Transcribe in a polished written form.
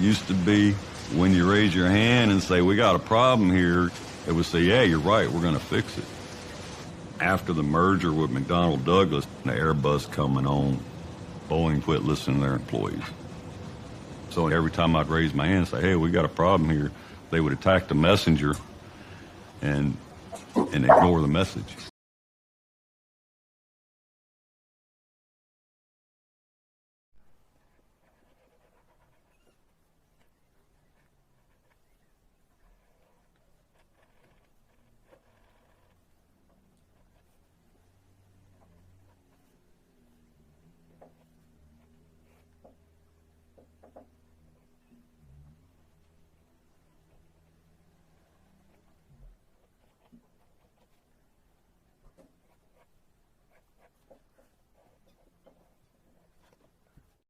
used to be when you raise your hand and say, we got a problem here, it would say, yeah, you're right, we're going to fix it. After the merger with McDonnell Douglas, the Airbus coming on, Boeing quit listening to their employees. So every time I'd raise my hand and say, hey, we got a problem here, they would attack the messenger and ignore the message.